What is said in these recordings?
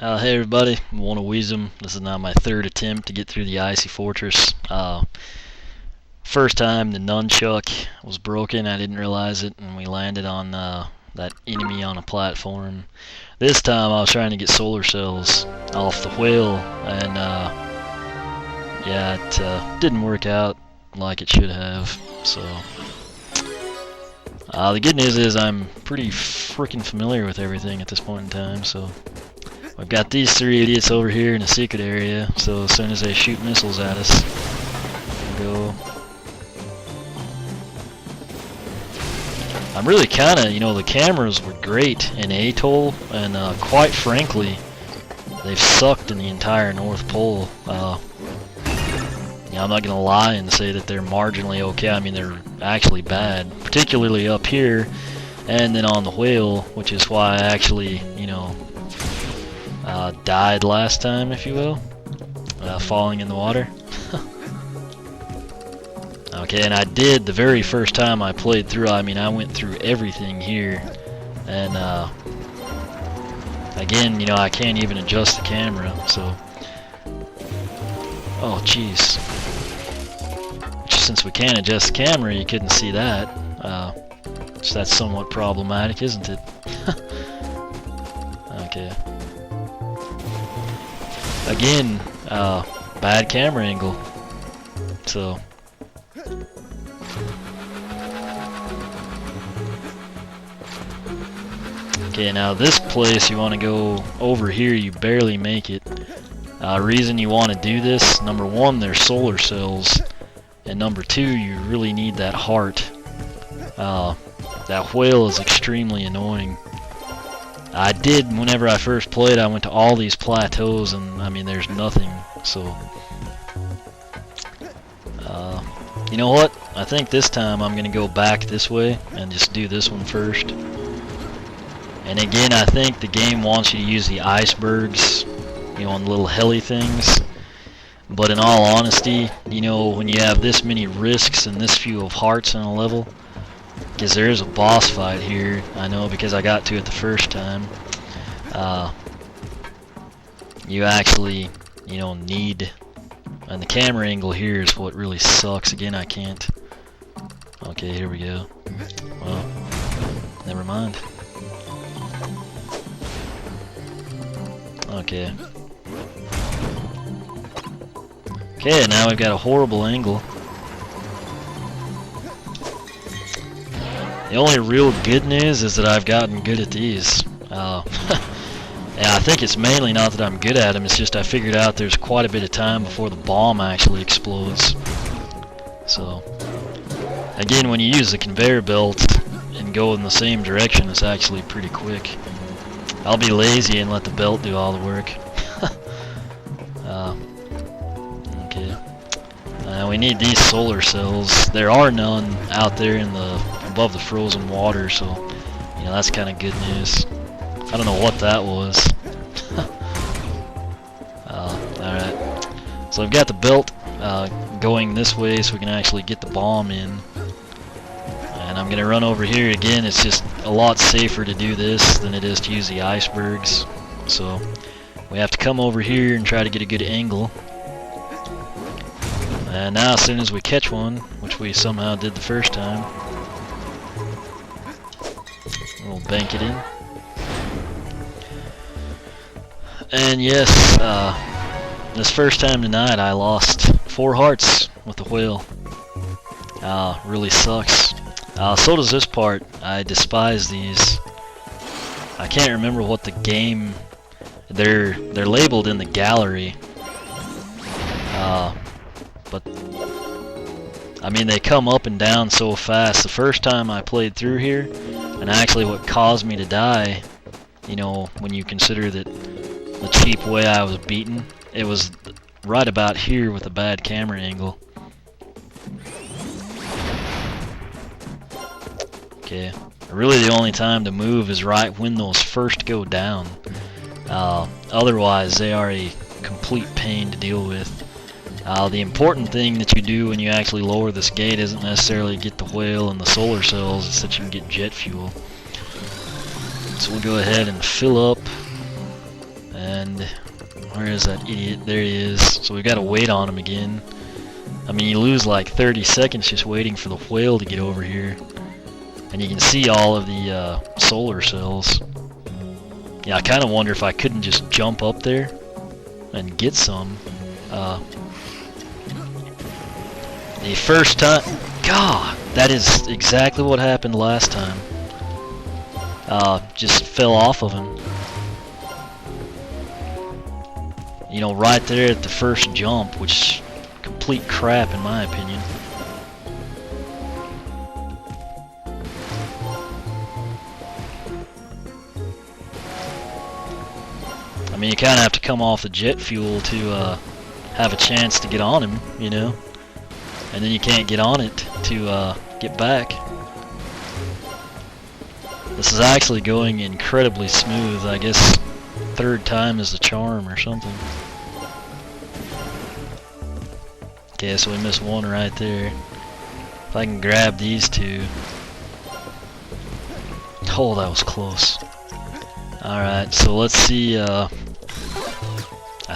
Hey everybody, One of Wisdom. This is now my third attempt to get through the Icy Fortress. First time the nunchuck was broken, I didn't realize it, and we landed on that enemy on a platform. This time I was trying to get solar cells off the whale, and yeah, it didn't work out like it should have. So the good news is I'm pretty freaking familiar with everything at this point in time, so I've got these three idiots over here in a secret area, so as soon as they shoot missiles at us, we'll go. I'm really kinda, the cameras were great in Atoll, and quite frankly, they've sucked in the entire North Pole. I'm not gonna lie and say that they're marginally okay. I mean, they're actually bad, particularly up here, and then on the whale, which is why I actually, died last time, if you will, falling in the water. Okay, and I did the very first time I played through. I mean, I went through everything here, and again, I can't even adjust the camera, so. Oh, jeez. Since we can't adjust the camera, you couldn't see that. So that's somewhat problematic, isn't it? Okay. Again, bad camera angle. So. Okay, now this place you want to go over here, you barely make it. Reason you want to do this, number one, there's solar cells, and number two, you really need that heart. That whale is extremely annoying. I did, whenever I first played, I went to all these plateaus, and I mean, there's nothing, so. You know what? I think this time I'm going to go back this way and just do this one first. And again, I think the game wants you to use the icebergs, on little heli things. But in all honesty, when you have this many risks and this few of hearts on a level, because there is a boss fight here, I know because I got to it the first time, you actually, need, and the camera angle here is what really sucks. Again, I can't. Okay, here we go. Well, never mind. Okay. Okay, now we've got a horrible angle. The only real good news is that I've gotten good at these. Yeah, I think it's mainly not that I'm good at them, it's just I figured out there's quite a bit of time before the bomb actually explodes. So, again, when you use the conveyor belt and go in the same direction, it's actually pretty quick. I'll be lazy and let the belt do all the work. Okay. We need these solar cells. There are none out there in above the frozen water, so that's kind of good news. I don't know what that was. Alright. So I've got the belt going this way so we can actually get the bomb in. And I'm going to run over here again. It's just a lot safer to do this than it is to use the icebergs. So we have to come over here and try to get a good angle. And now as soon as we catch one, which we somehow did the first time, we'll bank it in. And yes, this first time tonight I lost 4 hearts with the whale. Really sucks. So does this part. I despise these. I can't remember what the game. They're labeled in the gallery. But I mean, they come up and down so fast. The first time I played through here, and actually what caused me to die, when you consider that the cheap way I was beaten, it was right about here with a bad camera angle. Okay, really the only time to move is right when those first go down. Otherwise, they are a complete pain to deal with. The important thing that you do when you actually lower this gate isn't necessarily get the whale and the solar cells, it's that you can get jet fuel. So we'll go ahead and fill up, and And where is that idiot? There he is. So we've got to wait on him again. I mean, you lose like 30 seconds just waiting for the whale to get over here. And you can see all of the solar cells. Yeah, I kind of wonder if I couldn't just jump up there and get some. The first time... God, that is exactly what happened last time. Just fell off of him. You know, right there at the first jump, which complete crap in my opinion. I mean, you kind of have to come off the jet fuel to have a chance to get on him, you know? And then you can't get on it to get back. This is actually going incredibly smooth. I guess third time is the charm or something. Okay, so we missed one right there. If I can grab these two. Oh, that was close. Alright, so let's see. I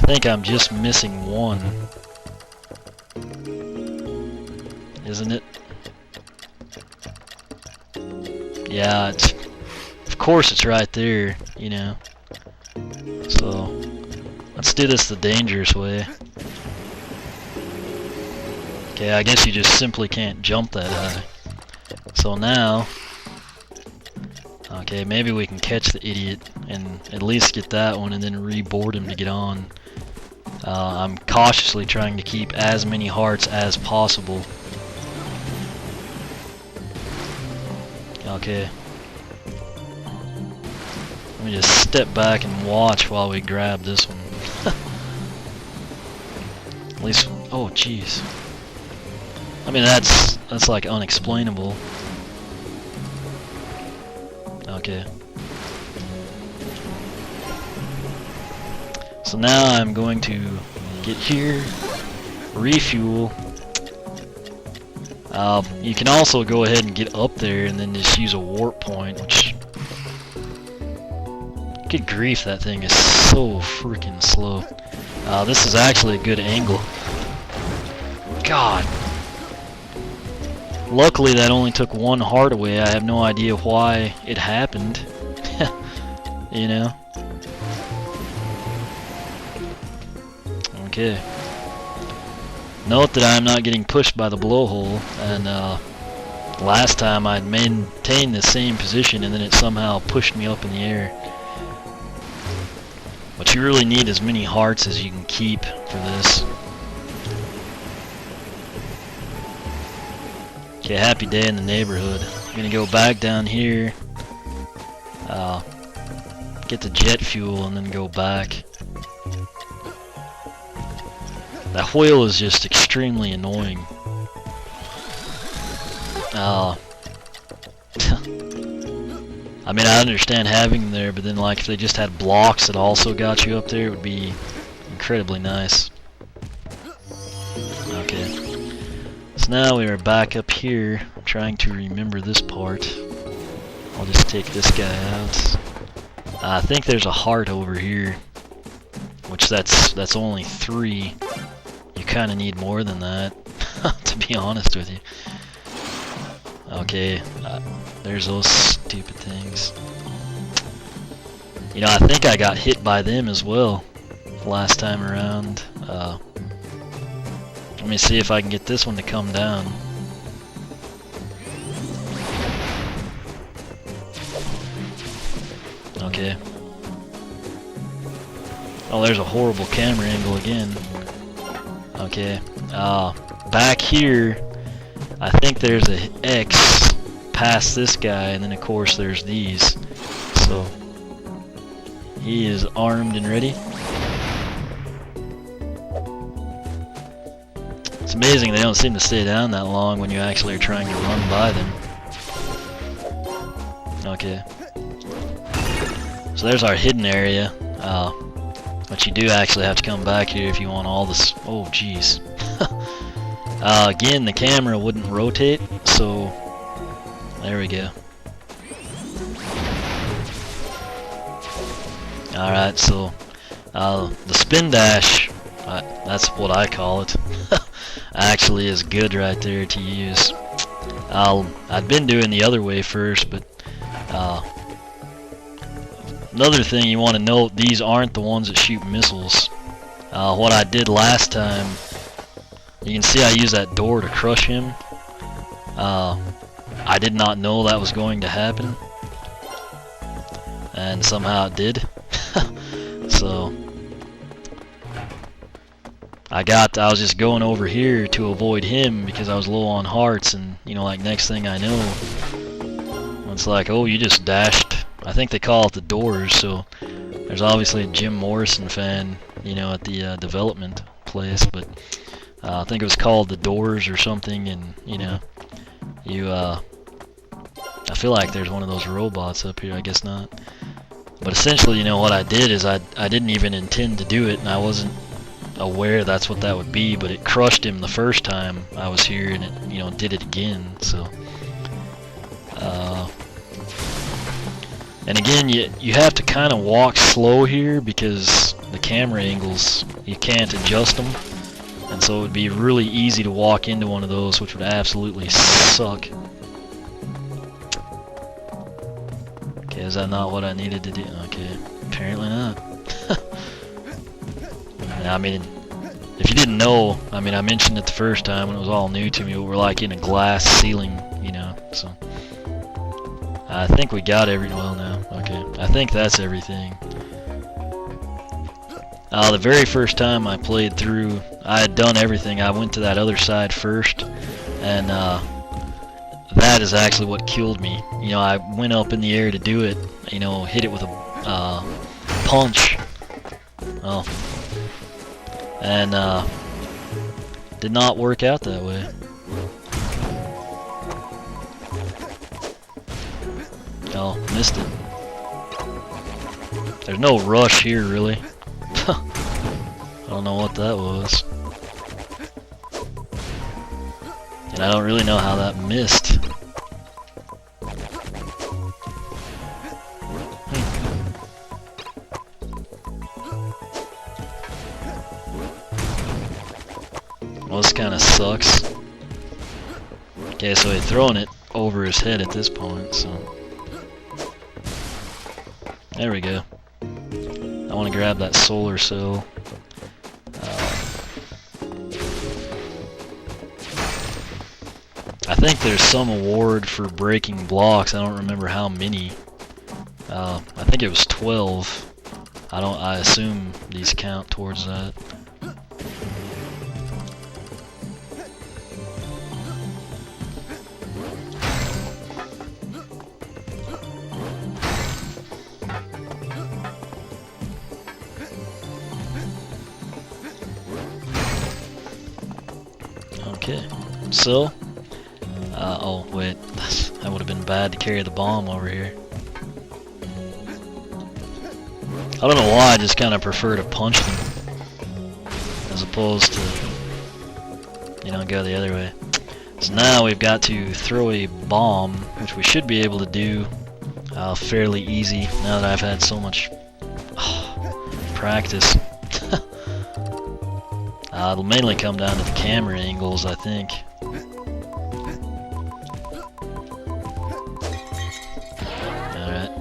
think I'm just missing one. Isn't it? Yeah, it's, of course it's right there, you know. So, let's do this the dangerous way. Okay, I guess you just simply can't jump that high. So now, okay, maybe we can catch the idiot and at least get that one and then reboard him to get on. I'm cautiously trying to keep as many hearts as possible. Okay. Let me just step back and watch while we grab this one. At least, oh jeez. I mean, that's like unexplainable. Okay. So now I'm going to get here, refuel. You can also go ahead and get up there and then just use a warp point, which... Good grief, that thing is so freaking slow. This is actually a good angle. God. Luckily that only took one heart away. I have no idea why it happened. You know? Okay. Note that I'm not getting pushed by the blowhole, and last time I'd maintained the same position and then it somehow pushed me up in the air. What you really need as many hearts as you can keep for this. Okay, happy day in the neighborhood. I'm gonna go back down here, get the jet fuel, and then go back. That whale is just extremely annoying. I mean, I understand having them there, but then like if they just had blocks that also got you up there, it would be incredibly nice. Okay. So now we are back up here. I'm trying to remember this part. I'll just take this guy out. I think there's a heart over here, which that's only 3. You kind of need more than that, to be honest with you. Okay, there's those stupid things. You know, I think I got hit by them as well last time around. Let me see if I can get this one to come down. Okay. Oh, there's a horrible camera angle again. Okay. Back here, I think there's a X past this guy, and then of course there's these. So he is armed and ready. It's amazing they don't seem to stay down that long when you actually are trying to run by them. Okay. So there's our hidden area. But you do actually have to come back here if you want all this. Oh, jeez. Again, the camera wouldn't rotate, so there we go. Alright, so The spin dash, that's what I call it, actually is good right there to use. I'd been doing the other way first, but another thing you want to note, these aren't the ones that shoot missiles. What I did last time, you can see I used that door to crush him. I did not know that was going to happen, and somehow it did. So I was just going over here to avoid him because I was low on hearts, and you know, like next thing I know, it's like, oh, you just dashed. I think they call it the doors, so there's obviously a Jim Morrison fan, you know, at the development place, but I think it was called the doors or something, and you know, I feel like there's one of those robots up here, I guess not. But essentially, you know, what I did is I didn't even intend to do it, and I wasn't aware that's what that would be, but it crushed him the first time I was here, and it, you know, did it again. So and again, you have to kind of walk slow here because the camera angles, you can't adjust them, and so it would be really easy to walk into one of those, which would absolutely suck. Okay, is that not what I needed to do? Okay, apparently not. I mean, if you didn't know, I mean, I mentioned it the first time when it was all new to me, but we're like in a glass ceiling, you know, so I think we got well now, okay, I think that's everything. The very first time I played through, I had done everything. I went to that other side first, and that is actually what killed me. You know, I went up in the air to do it, you know, hit it with a punch. Oh. And did not work out that way. Oh, missed it. There's no rush here, really. I don't know what that was. And I don't really know how that missed. Well, this kind of sucks. Okay, so he's throwing it over his head at this point, so there we go. I want to grab that solar cell. I think there's some award for breaking blocks. I don't remember how many. I think it was 12. I assume these count towards that. Okay, so, oh wait, that would have been bad to carry the bomb over here. I don't know why, I just kind of prefer to punch them as opposed to, you know, go the other way. So now we've got to throw a bomb, which we should be able to do fairly easy now that I've had so much practice. It'll mainly come down to the camera angles, I think. Alright.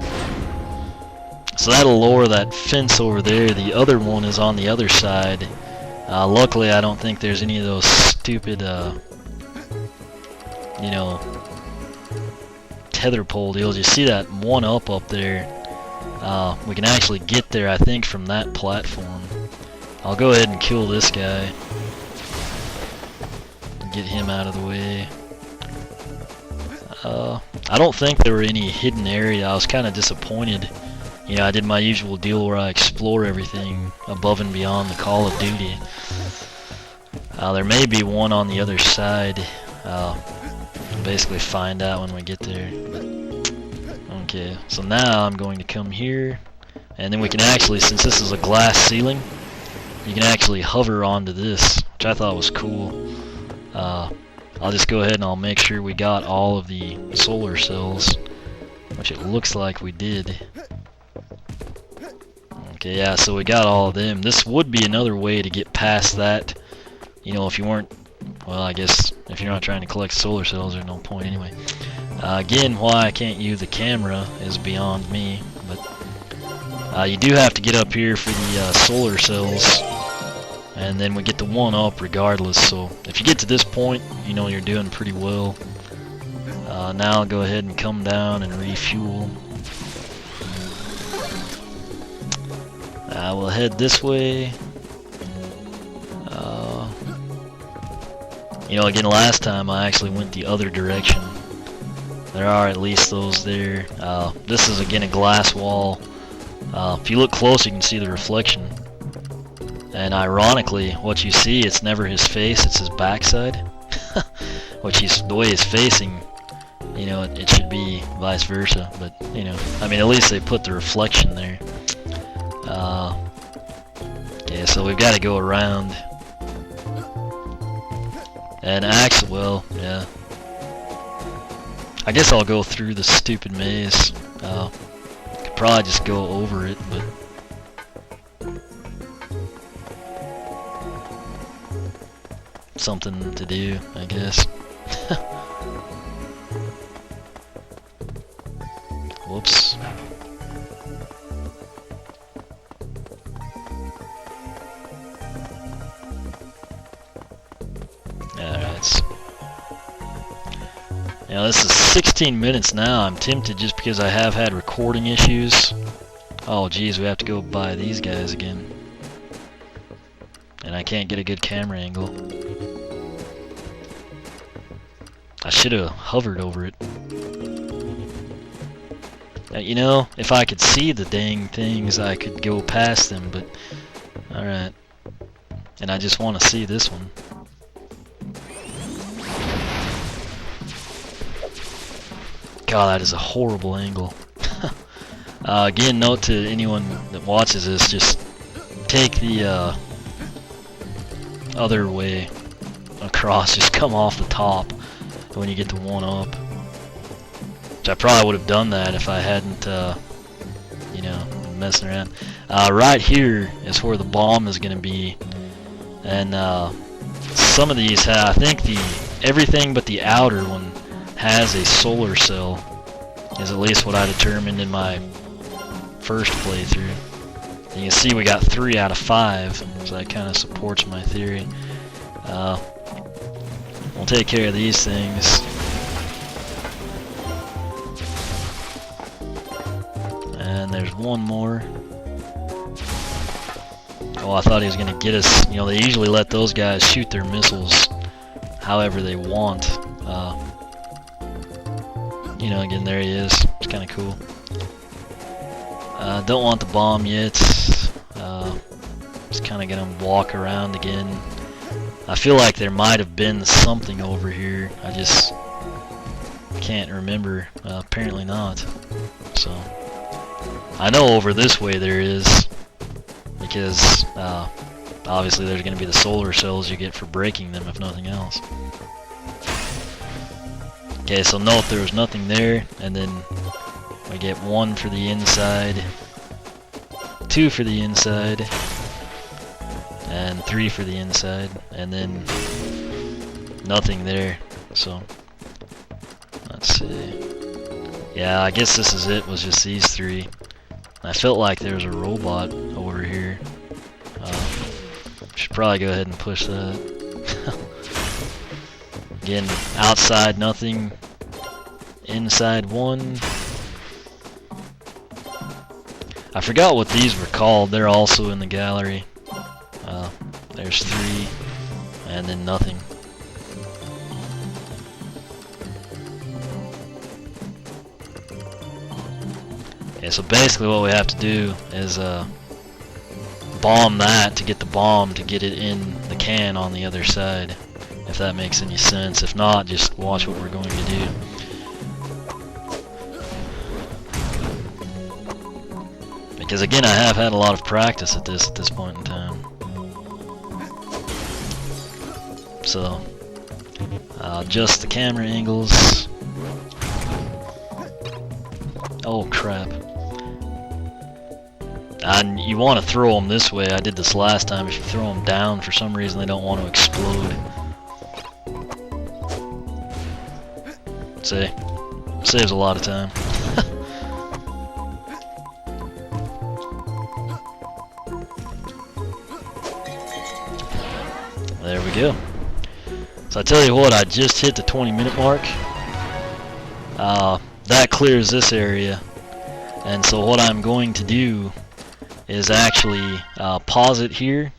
So that'll lower that fence over there. The other one is on the other side. Luckily, I don't think there's any of those stupid, you know, tether pole deals. You see that one up there? We can actually get there, I think, from that platform. I'll go ahead and kill this guy. Get him out of the way. I don't think there were any hidden area. I was kind of disappointed. You know, I did my usual deal where I explore everything above and beyond the Call of Duty. There may be one on the other side. We'll basically find out when we get there. Okay, so now I'm going to come here, and then we can actually, since this is a glass ceiling, you can actually hover onto this, which I thought was cool. I'll just go ahead and I'll make sure we got all of the solar cells, which it looks like we did. Okay, yeah, so we got all of them. This would be another way to get past that. You know, if you weren't, well, I guess if you're not trying to collect solar cells, there's no point anyway. Again, why I can't use the camera is beyond me, but you do have to get up here for the solar cells, and then we get the 1-up regardless. So if you get to this point, you know you're doing pretty well. Now I'll go ahead and come down and refuel. We'll head this way. You know, again, last time I actually went the other direction. There are at least those there. This is again a glass wall. If you look close, you can see the reflection. And ironically, what you see, it's never his face, it's his backside. Which the way he's facing, you know, it should be vice versa. But, you know, I mean, at least they put the reflection there. Yeah, so we've got to go around. And actually, well, yeah. I guess I'll go through the stupid maze. Could probably just go over it, but something to do, I guess. Whoops. Alright. Now this is 16 minutes now. I'm tempted just because I have had recording issues. Oh geez, we have to go by these guys again. And I can't get a good camera angle. I should have hovered over it. You know, if I could see the dang things, I could go past them, but alright. And I just want to see this one. God, that is a horrible angle. Again, note to anyone that watches this, just take the other way across, just come off the top when you get the 1-up. Which I probably would have done that if I hadn't, you know, been messing around. Right here is where the bomb is going to be. And some of these have, I think everything but the outer one has a solar cell, is at least what I determined in my first playthrough. And you can see we got 3 out of 5, so that kind of supports my theory. We'll take care of these things. And there's one more. Oh, I thought he was going to get us. You know, they usually let those guys shoot their missiles however they want. You know, again, there he is. It's kind of cool. Don't want the bomb yet. Just kind of gonna walk around again. I feel like there might have been something over here. I just can't remember. Apparently not. So I know over this way there is, because obviously there's gonna be the solar cells you get for breaking them, if nothing else. Okay, so note there was nothing there, and then we get 1 for the inside, 2 for the inside, and 3 for the inside, and then nothing there. So let's see. Yeah, I guess this is it, was just these 3. I felt like there was a robot over here. Should probably go ahead and push that. Again, outside nothing, inside 1. I forgot what these were called. They're also in the gallery. There's 3, and then nothing. Okay, so basically what we have to do is bomb that to get the bomb to get it in the can on the other side. If that makes any sense. If not, just watch what we're going to do. Because again, I have had a lot of practice at this point in time. So, adjust the camera angles. Oh crap. And you want to throw them this way. I did this last time. If you throw them down, for some reason they don't want to explode. See? Saves a lot of time. There we go. So I tell you what, I just hit the 20-minute mark. That clears this area. And so what I'm going to do is actually pause it here,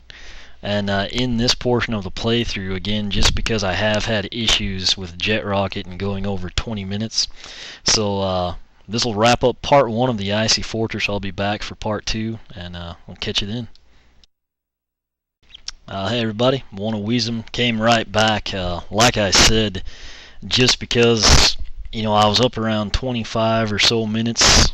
and in this portion of the playthrough, again, just because I have had issues with Jett Rockey and going over 20 minutes, so this will wrap up part 1 of the Icy Fortress. I'll be back for part 2, and we'll catch you then. Hey everybody, One-O-Weasem came right back. Like I said, just because, you know, I was up around 25 or so minutes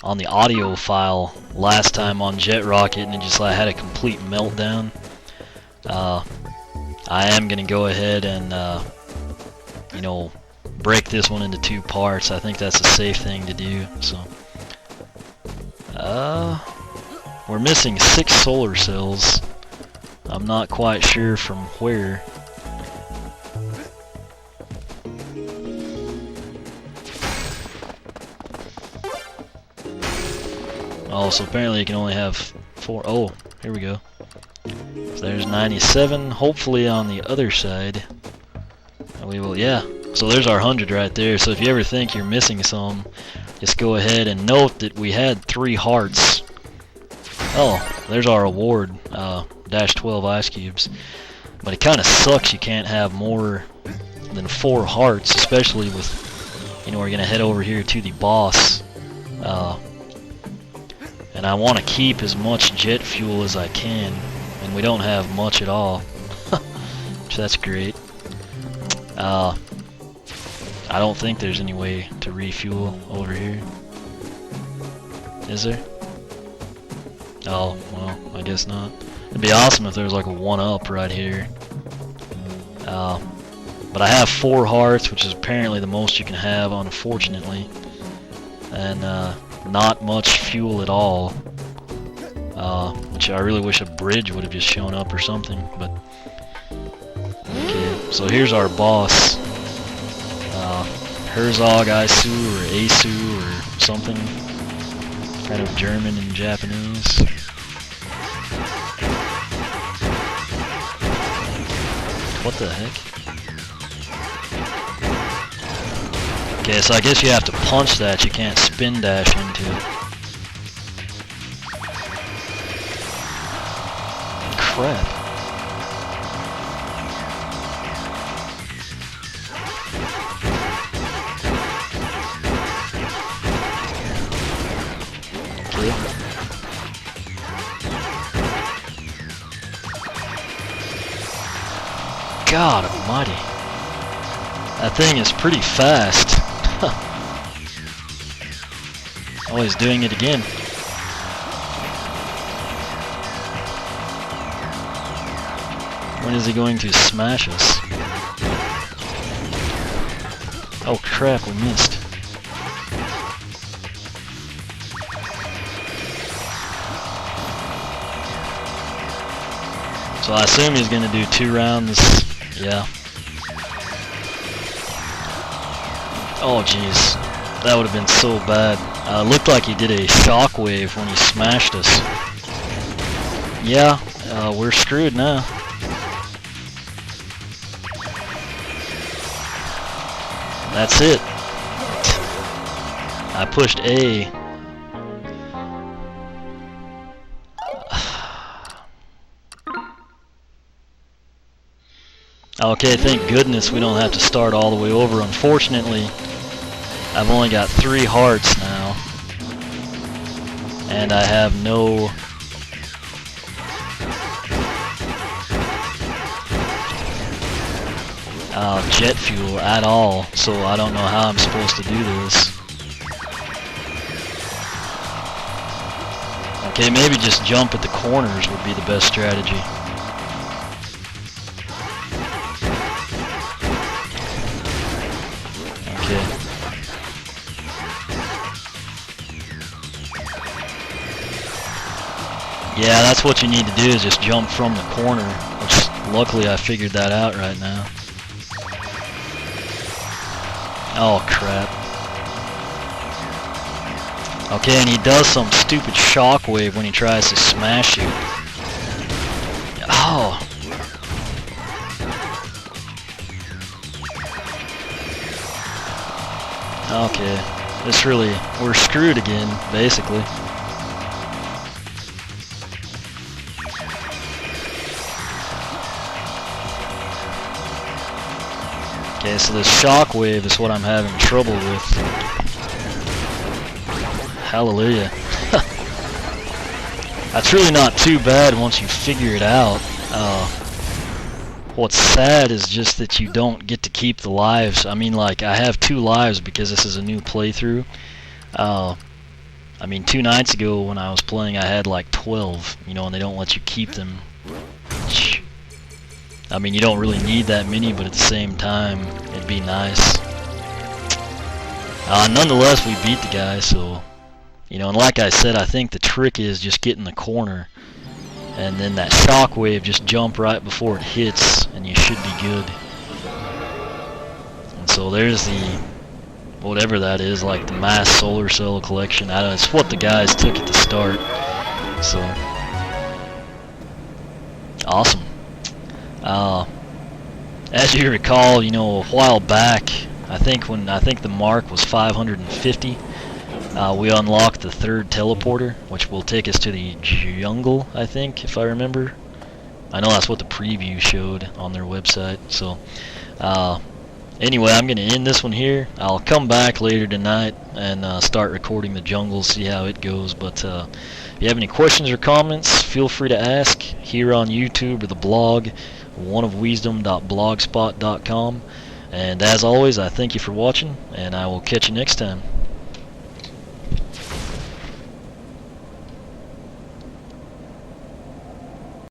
on the audio file last time on Jett Rockey, and it just I had a complete meltdown. I am gonna go ahead and you know, break this one into 2 parts. I think that's a safe thing to do. So we're missing 6 solar cells. I'm not quite sure from where. Oh, so apparently you can only have 4. Oh, here we go. So there's 97. Hopefully on the other side we will, yeah. So there's our 100 right there. So if you ever think you're missing some, just go ahead and note that we had 3 hearts. Oh, there's our award, dash 12 ice cubes. But it kind of sucks you can't have more than 4 hearts, especially with, you know, we're gonna head over here to the boss. And I want to keep as much jet fuel as I can, and we don't have much at all. So that's great. I don't think there's any way to refuel over here. Is there? Oh, well, I guess not. It'd be awesome if there was like a 1-up right here. But I have 4 hearts, which is apparently the most you can have, unfortunately. And not much fuel at all, which I really wish a bridge would have just shown up or something. But okay, so here's our boss, Herzog Isu or Asu or something, kind of German and Japanese. What the heck? Okay, so I guess you have to punch that, you can't spin dash into it. Crap. Okay. God almighty. That thing is pretty fast. Oh, he's doing it again. When is he going to smash us? Oh crap, we missed. So I assume he's going to do 2 rounds. Yeah. Oh jeez. That would have been so bad. Looked like he did a shockwave when he smashed us. Yeah, we're screwed now. That's it. I pushed A. Okay, thank goodness we don't have to start all the way over. Unfortunately, I've only got 3 hearts now, and I have no jet fuel at all, so I don't know how I'm supposed to do this. Okay, maybe just jump at the corners would be the best strategy. Yeah, that's what you need to do, is just jump from the corner, which luckily I figured that out right now. Oh crap. Okay, and he does some stupid shockwave when he tries to smash you. Oh. Okay. This really, we're screwed again, basically. Okay, so this shockwave is what I'm having trouble with. Hallelujah. That's really not too bad once you figure it out. What's sad is just that you don't get to keep the lives. I mean, like, I have 2 lives because this is a new playthrough. I mean, 2 nights ago when I was playing, I had like 12, you know, and they don't let you keep them. I mean, you don't really need that many, but at the same time, it'd be nice. Nonetheless, we beat the guy, so, you know, and like I said, I think the trick is just get in the corner, and then that shockwave, just jump right before it hits, and you should be good. And so there's the, whatever that is, like the mass solar cell collection. I don't know, it's what the guys took at the start. So, awesome. As you recall, you know, a while back, I think the mark was 550, we unlocked the 3rd teleporter, which will take us to the jungle, I think, if I remember. I know that's what the preview showed on their website. So, anyway, I'm going to end this one here. I'll come back later tonight and start recording the jungle, see how it goes. But if you have any questions or comments, feel free to ask here on YouTube or the blog, oneofwisdom.blogspot.com. And as always, I thank you for watching, and I will catch you next time.